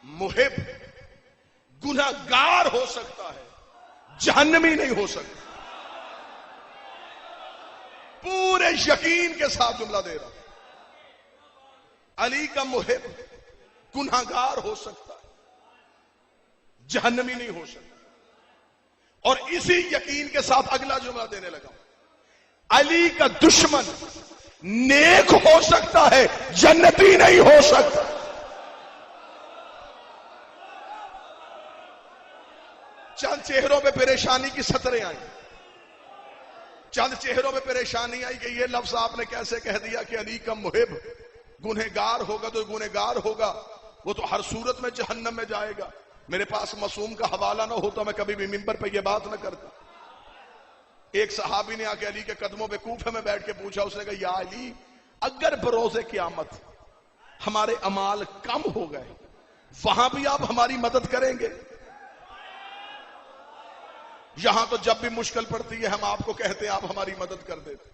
محب گنہگار ہو سکتا ہے، جہنمی نہیں ہو سکتا. پورے یقین کے ساتھ جملہ دے رہا ہوں. علی کا محب گنہگار ہو سکتا ہے، جہنمی نہیں ہو سکتا. اور اسی یقین کے ساتھ اگلا جملہ دینے لگا، علی کا دشمن نیک ہو سکتا ہے، جنتی نہیں ہو سکتا. چند چہروں پہ پریشانی کی سطریں آئیں، چند چہروں پہ پریشانی آئی کہ یہ لفظ آپ نے کیسے کہہ دیا کہ علی کا محب گنہگار ہوگا تو گنہگار ہوگا، وہ تو ہر صورت میں جہنم میں جائے گا. میرے پاس معصوم کا حوالہ نہ ہوتا میں کبھی بھی ممبر پہ یہ بات نہ کرتا. ایک صحابی نے آ کے علی کے قدموں پہ کوفے میں بیٹھ کے پوچھا، اس نے کہا یا علی، اگر بروز قیامت ہمارے اعمال کم ہو گئے وہاں بھی آپ ہماری مدد کریں گے؟ یہاں تو جب بھی مشکل پڑتی ہے ہم آپ کو کہتے ہیں آپ ہماری مدد کر دیتے.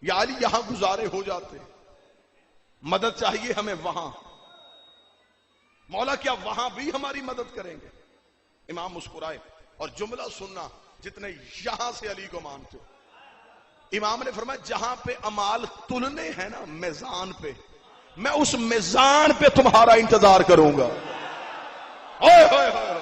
یا علی یہاں گزارے ہو جاتے، مدد چاہیے ہمیں وہاں. مولا کیا وہاں بھی ہماری مدد کریں گے؟ امام مسکرائے اور جملہ سننا جتنے یہاں سے علی کو مانتے. امام نے فرمایا جہاں پہ اعمال تلنے ہیں نا میزان پہ، میں اس میزان پہ تمہارا انتظار کروں گا. اوئے ہوئے ہوئے.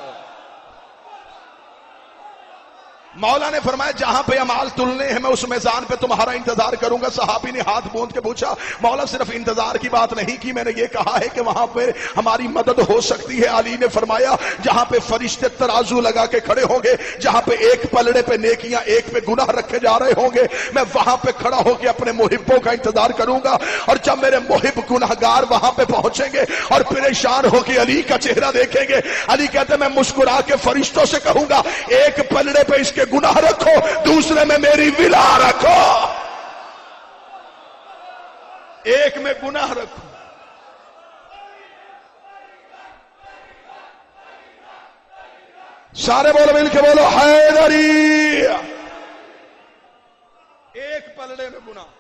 مولا نے فرمایا جہاں پہ اعمال تلنے ہیں میں اس میزان پہ تمہارا انتظار کروں گا. صحابی نے ہاتھ بوند کے پوچھا مولا صرف انتظار کی بات نہیں کی، میں نے یہ کہا ہے کہ وہاں پہ ہماری مدد ہو سکتی ہے. علی نے فرمایا جہاں پہ فرشتے ترازو لگا کے کھڑے ہوں گے، جہاں پہ ایک پلڑے پہ نیکیاں ایک پہ گناہ رکھے جا رہے ہوں گے، میں وہاں پہ کھڑا ہو کے اپنے محبوں کا انتظار کروں گا. اور جب میرے محب گناہگار وہاں پہ پہنچیں گے اور پریشان ہو کے علی کا چہرہ دیکھیں گے، علی کہتے میں مسکرا کے فرشتوں سے کہوں گا ایک پلڑے پہ اس کے گناہ رکھو، دوسرے میں میری ولا رکھو، ایک میں گناہ رکھو. سارے بولو مل کے بولو حیدری. ایک پلڑے میں گناہ،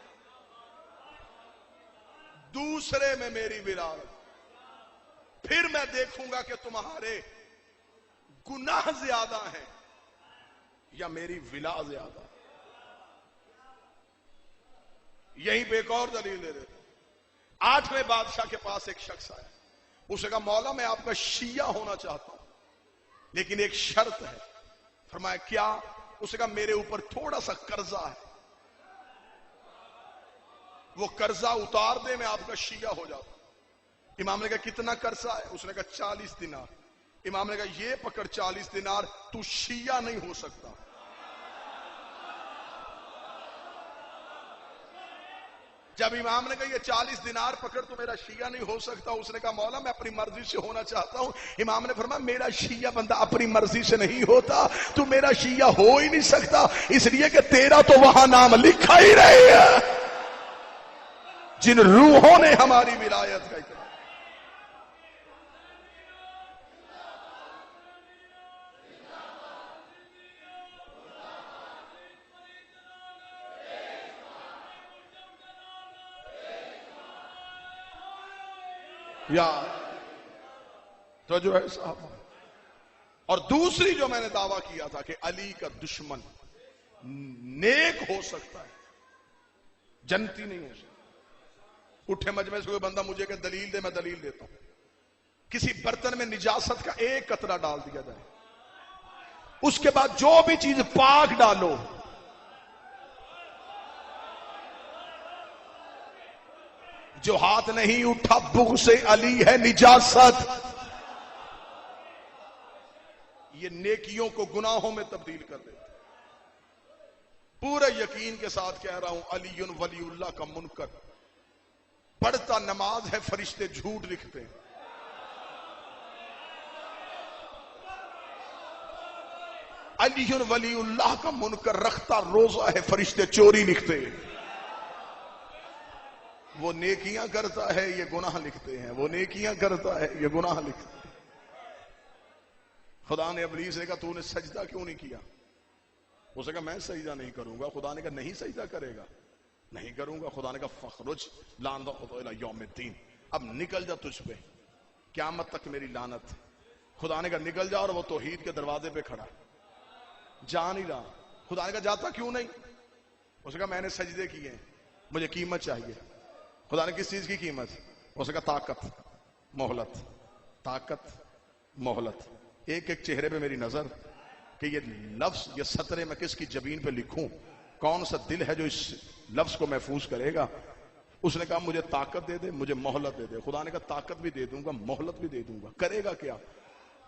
دوسرے میں میری ولا رکھو. پھر میں دیکھوں گا کہ تمہارے گناہ زیادہ ہیں یا میری ولا زیادہ. یہیں پہ ایک اور دلیل دے دیتے. 8ویں بادشاہ کے پاس ایک شخص آیا، اس نے کہا مولا میں آپ کا شیعہ ہونا چاہتا ہوں لیکن ایک شرط ہے. فرمایا کیا؟ اس نے کہا میرے اوپر تھوڑا سا قرضہ ہے، وہ قرضہ اتار دے میں آپ کا شیعہ ہو جاتا ہوں. امام نے کہا کتنا قرضہ ہے؟ اس نے کہا 40 دینار. امام نے کہا یہ پکڑ 40 دینار، تو شیعہ نہیں ہو سکتا. جب امام نے کہا یہ 40 دینار پکڑ تو میرا شیعہ نہیں ہو سکتا، اس نے کہا مولا میں اپنی مرضی سے ہونا چاہتا ہوں. امام نے فرمایا میرا شیعہ بندہ اپنی مرضی سے نہیں ہوتا، تو میرا شیعہ ہو ہی نہیں سکتا اس لیے کہ تیرا تو وہاں نام لکھا ہی رہے ہے جن روحوں نے ہماری ولایت کا اقرار. یا تو جو ہے صاحب. اور دوسری جو میں نے دعویٰ کیا تھا کہ علی کا دشمن نیک ہو سکتا ہے، جنتی نہیں ہو سکتا. اٹھے مجمع سے کوئی بندہ مجھے کہ دلیل دے، میں دلیل دیتا ہوں. کسی برتن میں نجاست کا ایک قطرہ ڈال دیا جائے، اس کے بعد جو بھی چیز پاک ڈالو جو ہاتھ نہیں اٹھا بغض علی ہے نجاست. یہ نیکیوں کو گناہوں میں تبدیل کر دیتا. پورے یقین کے ساتھ کہہ رہا ہوں علی ولی اللہ کا منکر پڑھتا نماز ہے، فرشتے جھوٹ لکھتے ہیں. علی ولی اللہ کا منکر رکھتا روزہ ہے، فرشتے چوری لکھتے ہیں. وہ نیکیاں کرتا ہے یہ گناہ لکھتے ہیں، وہ نیکیاں کرتا ہے یہ گناہ لکھتے ہیں. خدا نے ابلیس نے کہا تو نے سجدہ کیوں نہیں کیا؟ اس نے کہا میں سجدہ نہیں کروں گا. خدا نے کہا نہیں سجدہ کرے گا؟ نہیں کروں گا. خدا نے کہا فخرج لعنت الی یوم الدین، اب نکل جا تجھ پہ، قیامت تک میری لعنت. خدا نے کہا نکل جا، اور وہ توحید کے دروازے پہ کھڑا جا نہیں رہا. خدا نے کہا جاتا کیوں نہیں؟ اس نے کہا میں نے سجدے کیے ہیں، مجھے قیمت چاہیے. خدا نے کس چیز کی قیمت؟ اس نے کہا طاقت مہلت، طاقت مہلت. ایک ایک چہرے پہ میری نظر کہ یہ لفظ، یہ سطرے میں کس کی جبین پہ لکھوں، کون سا دل ہے جو اس لفظ کو محفوظ کرے گا. اس نے کہا مجھے طاقت دے دے، مجھے مہلت دے دے. خدا نے کہا طاقت بھی دے دوں گا، مہلت بھی دے دوں گا. کرے گا کیا؟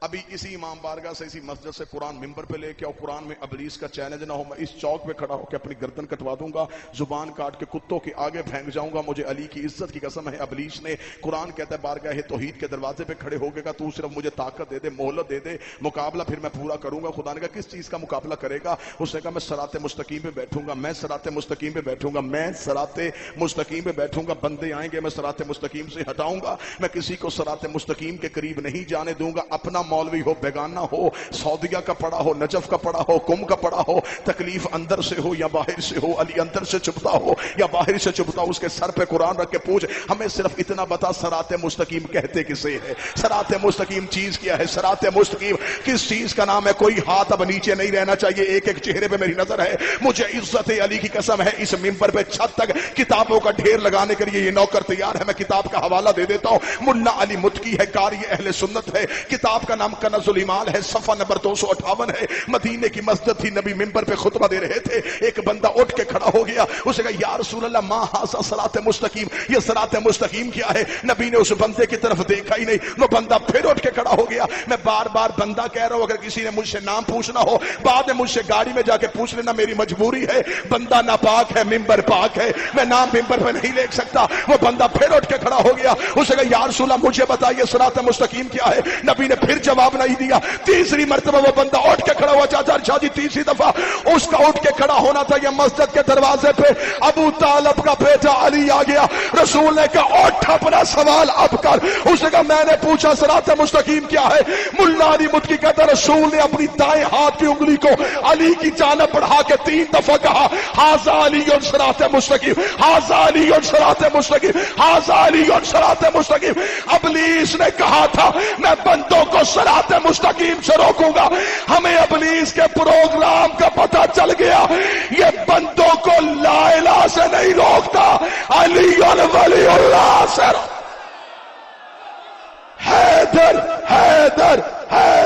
ابھی اسی امام بارگاہ سے، اسی مسجد سے قرآن ممبر پہ لے کے آؤ. قرآن میں ابلیس کا چیلنج نہ ہو، میں اس چوک پہ کھڑا ہو کے اپنی گردن کٹوا دوں گا، زبان کاٹ کے کتوں کے آگے پھینک جاؤں گا. مجھے علی کی عزت کی قسم ہے ابلیس نے، قرآن کہتا ہے بارگاہ توحید کے دروازے پہ کھڑے ہو گا تو صرف مجھے طاقت دے دے، مہلت دے دے، مقابلہ پھر میں پورا کروں گا. خدا نے کہا کس چیز کا مقابلہ کرے گا؟ اس نے کہا میں صراط مستقیم پہ بیٹھوں گا، میں صراط مستقیم پہ بیٹھوں گا، میں صراط مستقیم پہ بیٹھوں گا. بندے آئیں گے، میں صراط مستقیم سے ہٹاؤں گا. میں کسی کو صراط مستقیم کے قریب نہیں جانے دوں گا. اپنا مولوی ہو، بیگانہ ہو، سعودیہ کا پڑا ہو، نجف کا پڑا ہو، کم کا پڑا ہو، تکلیف اندر سے ہو یا باہر سے ہو، علی اندر سے چبھتا ہو یا باہر سے چبھتا ہو، اس کے سر پہ قرآن رکھ کے پوچھ ہمیں صرف اتنا بتا صراط مستقیم کہتے کسے ہے؟ صراط مستقیم چیز کیا ہے؟ صراط مستقیم کس چیز کا نام ہے؟ کوئی ہاتھ اب نیچے نہیں رہنا چاہیے. ایک ایک چہرے پہ میری نظر ہے. مجھے عزت علی کی قسم ہے اس ممبر پہ چھت تک کتابوں کا ڈھیر لگانے کے لیے یہ نوکر تیار ہے. میں کتاب کا حوالہ دے دیتا ہوں. ملا علی متقی ہے، قاری اہل سنت ہے. کتاب کا نام کنز الایمان ہے، صفحہ نمبر 258 ہے. مدینے کی مسجد تھی، نبی ممبر پہ خطبہ دے رہے تھے. ایک بندہ اٹھ کے کھڑا ہو گیا. اس نے کہا یا رسول اللہ ما ھذا صراط مستقیم، یہ صراط مستقیم کیا ہے؟ نبی نے اس بندے کی طرف دیکھا ہی نہیں. وہ بندہ پھر اٹھ کے کھڑا ہو گیا. میں بار بار بندہ کہہ رہا ہوں، اگر کسی نے مجھ سے نام پوچھنا ہو بعد میں مجھ سے گاڑی میں جا کے پوچھ لینا، میری مجبوری ہے. بندہ ناپاک ہے، ممبر پاک ہے، میں نام ممبر پہ نہیں لکھ سکتا. وہ بندہ پھر اٹھ کے کھڑا ہو گیا. اس نے کہا یا رسول اللہ مجھے بتائیے صراط مستقیم کیا ہے؟ نبی نے پھر جواب نہیں دیا. تیسری مرتبہ وہ بندہ اٹھ کے کھڑا ہوا. چاچا شاہ جی تیسری دفعہ اس کا اٹھ کے کھڑا ہونا تھا. یہ مسجد کے دروازے پہ ابو طالب کا بیٹا علی آ گیا. رسول نے کہا اٹھ اپنا سوال اب کر. اس نے کہا میں نے پوچھا صراط مستقیم کیا ہے؟ ملا علی متقی کہتا رسول نے اپنی دائیں ہاتھ کی انگلی کو علی کی جانب بڑھا کے 3 دفعہ کہا ھذا علی صراط مستقیم، ھذا علی صراط مستقیم، ھذا علی صراط مستقیم. ابلیس نے کہا تھا میں بندوں کو صراط مستقیم سے روکوں گا. ہمیں ابلیس کے پروگرام کا پتہ چل گیا. یہ بندوں کو لا الہ سے نہیں روکتا، علی ولی اللہ سے. حیدر حیدر حیدر